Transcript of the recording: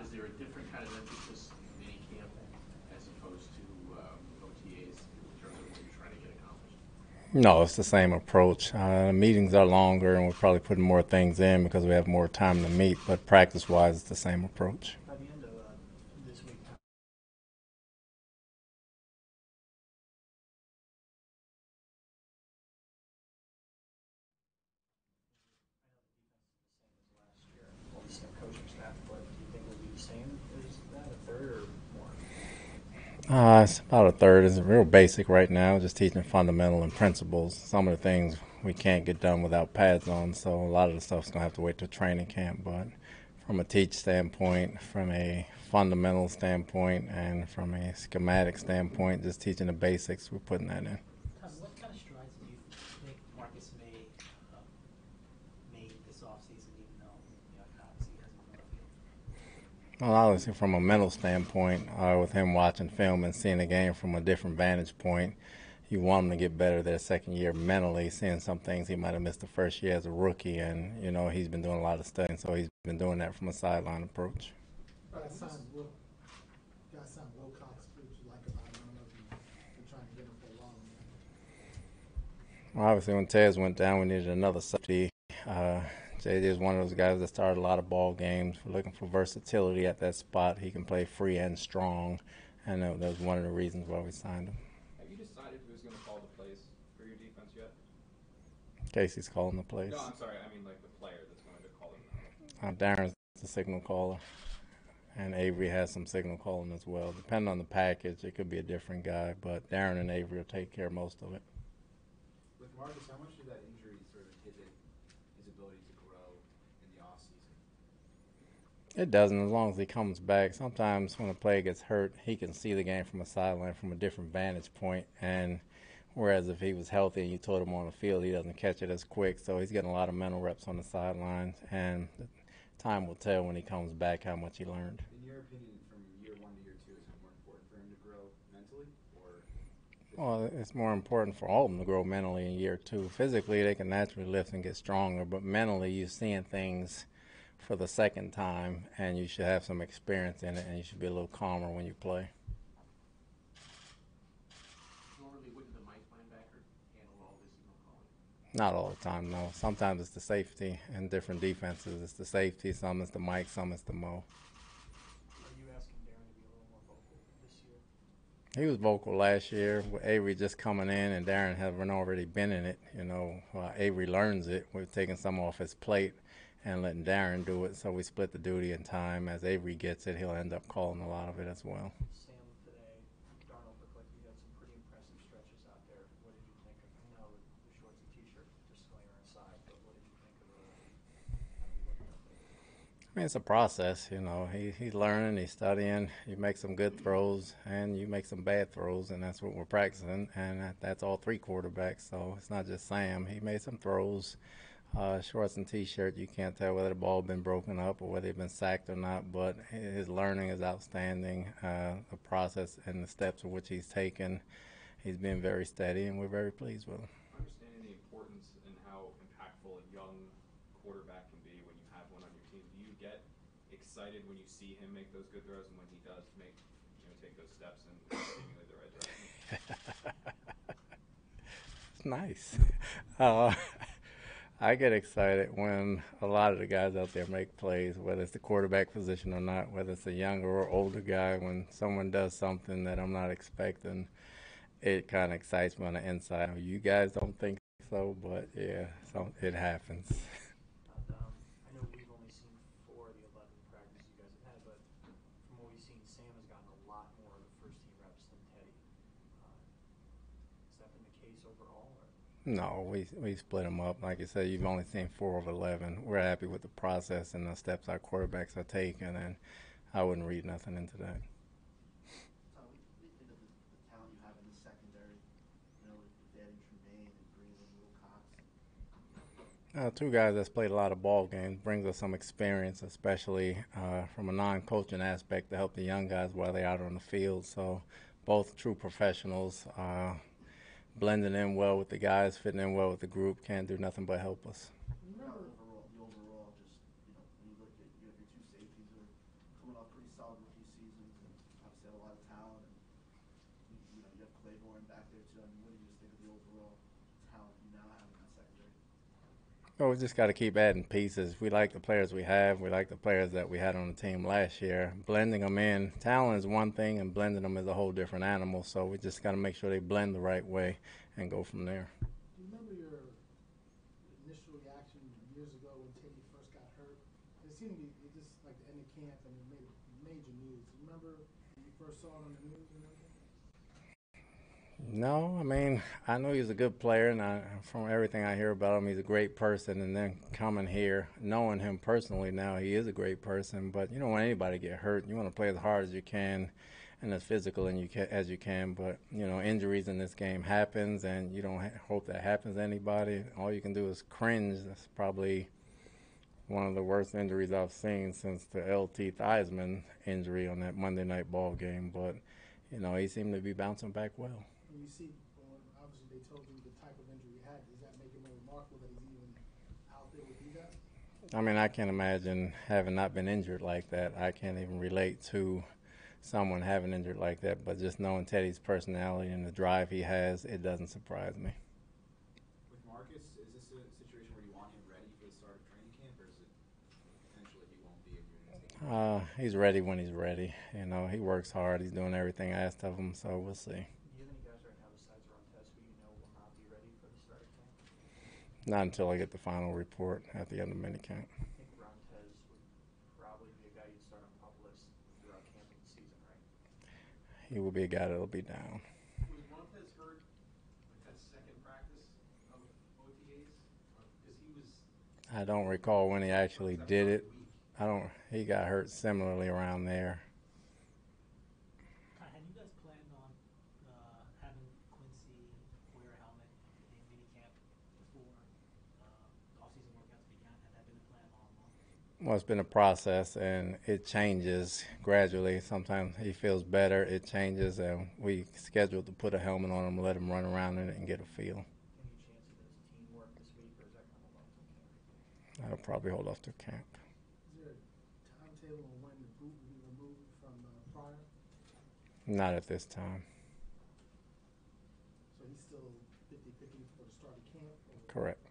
Was there a different kind of emphasis in minicamp as opposed to OTAs in terms of what you're trying to get accomplished? No, it's the same approach. The meetings are longer, and we're probably putting more things in because we have more time to meet. But practice-wise, it's the same approach. By the end of this week, I know the defense is the same as last year, all the same coaching staff, but do you think it will be the same as that, a third or more? It's about a third. It's real basic right now, just teaching fundamental and principles. Some of the things we can't get done without pads on, so a lot of the stuff's going to have to wait till training camp. But from a teach standpoint, from a fundamental standpoint, and from a schematic standpoint, just teaching the basics, we're putting that in. Todd, what kind of strides do you think Marcus made this offseason, even though obviously he hasn't been on the field? Well, obviously, from a mental standpoint, with him watching film and seeing the game from a different vantage point, you want him to get better their second year mentally, seeing some things he might have missed the first year as a rookie. And, he's been doing a lot of studying, so he's been doing that from a sideline approach. Guys signed Wilcox, what you like about him? I don't know if you've been trying to get him for a while. Well, obviously, when Tez went down, we needed another safety. JD is one of those guys that started a lot of ball games. We're looking for versatility at that spot. He can play free and strong, and that was one of the reasons why we signed him. Have you decided who's going to call the plays for your defense yet? Casey's calling the plays. No, I'm sorry. I mean, like the player that's going to call them. Darren's the signal caller, and Avery has some signal calling as well. Depending on the package, it could be a different guy, but Darren and Avery will take care of most of it. With Marcus, how much did that injury sort of inhibit his ability to grow in the offseason? It doesn't, as long as he comes back. Sometimes when a player gets hurt, he can see the game from a sideline from a different vantage point, and whereas if he was healthy and you told him on the field, he doesn't catch it as quick. So he's getting a lot of mental reps on the sidelines, and time will tell when he comes back how much he learned. In your opinion, from year 1 to year 2, is it more important for him to grow mentally, or? Well, it's more important for all of them to grow mentally in year 2. Physically, they can naturally lift and get stronger, but mentally, you're seeing things for the second time, and you should have some experience in it, and you should be a little calmer when you play. Normally, wouldn't the Mike linebacker handle all this signal calling? Not all the time, no. Sometimes it's the safety in different defenses. It's the safety, some it's the Mike, some it's the Mo. Are you asking Darren to be a little more vocal this year? He was vocal last year with Avery just coming in, and Darren having already been in it. Avery learns it. We're taking some off his plate and letting Darren do it, so we split the duty in time. As Avery gets it, he'll end up calling a lot of it as well. Sam today, Darnold looked like he had some pretty impressive stretches out there. What did you think of? I know the shorts and t-shirt disclaimer aside, but what did you think of how he looked out there? I mean, it's a process, He's learning, he's studying. You make some good throws, and you make some bad throws, and that's what we're practicing. And that's all 3 quarterbacks, so it's not just Sam. He made some throws. Shorts and t-shirt, you can't tell whether the ball been broken up or whether he's been sacked or not, but his learning is outstanding. The process and the steps of which he's taken, he's been very steady, and we're very pleased with him. Understanding the importance and how impactful a young quarterback can be when you have one on your team, do you get excited when you see him make those good throws and when he does take those steps in seemingly the right direction? It's nice. I get excited when a lot of the guys out there make plays, whether it's the quarterback position or not, whether it's a younger or older guy. When someone does something that I'm not expecting, it kind of excites me on the inside. You guys don't think so, but yeah, so it happens. I know we've only seen 4 of the 11 practices you guys have had, but from what we've seen, Sam has gotten a lot more of the first-team reps than Teddy. Has that been the case overall? Or? No, we split them up. Like I said, you've only seen 4 of 11. We're happy with the process and the steps our quarterbacks are taking, and I wouldn't read nothing into that. What do you think of the talent you have in the secondary? With adding Tremaine and bringing in Wilcox. 2 guys that's played a lot of ball games brings us some experience, especially from a non-coaching aspect to help the young guys while they're out on the field. So both true professionals. Blending in well with the guys, fitting in well with the group, can't do nothing but help us. The overall, just when you look at you have your 2 safeties who are coming off pretty solid rookie seasons, and obviously have a lot of talent. And you have Claiborne back there too. I mean, what do you just think of the overall talent you now have in that secondary? Well, we just got to keep adding pieces. We like the players we have. We like the players that we had on the team last year. Blending them in, talent is one thing, and blending them is a whole different animal. So we just got to make sure they blend the right way and go from there. Do you remember your initial reaction years ago when Teddy first got hurt? It seemed to be just like the end of camp, and it made major news. Do you remember when you first saw it on the news and everything? No, I mean, I know he's a good player, and from everything I hear about him, he's a great person. And then coming here, knowing him personally now, he is a great person. But you don't want anybody to get hurt. You want to play as hard as you can and as physical as you can. But, injuries in this game happens, and you don't hope that happens to anybody. All you can do is cringe. That's probably one of the worst injuries I've seen since the LT Theismann injury on that Monday night ball game. But, he seemed to be bouncing back well. When you see, obviously they told you the type of injury he had, does that make it more remarkable that he's even out there with you guys? I mean, I can't imagine having not been injured like that. I can't even relate to someone having injured like that, but just knowing Teddy's personality and the drive he has, it doesn't surprise me. With Marcus, is this a situation where you want him ready for the start of training camp, or is it potentially he won't be if you're going to take him? He's ready when he's ready. He works hard. He's doing everything asked of him, so we'll see. Do you have any guys right now besides Rontes who will not be ready for the start of camp? Not until I get the final report at the end of minicamp. I think Rontes would probably be a guy you'd start on PUP list throughout camp and the season, right? He will be a guy that'll be down. Was Montez hurt like that second practice of OTAs? Because he was. I don't recall when he actually did it. He got hurt similarly around there. Had you guys planned on having Quincy wear a helmet in minicamp before the offseason workouts began? Had that been a plan all along? Well, it's been a process, and it changes gradually. Sometimes he feels better, it changes, and we scheduled to put a helmet on him, let him run around in it and get a feel. Any chance he does teamwork this week, or is that kind of hold off till camp? That'll probably hold off to camp. Is there a timetable on when the boot will be removed from Pryor? Not at this time. So he's still 50-50 for the start of camp? Or? Correct.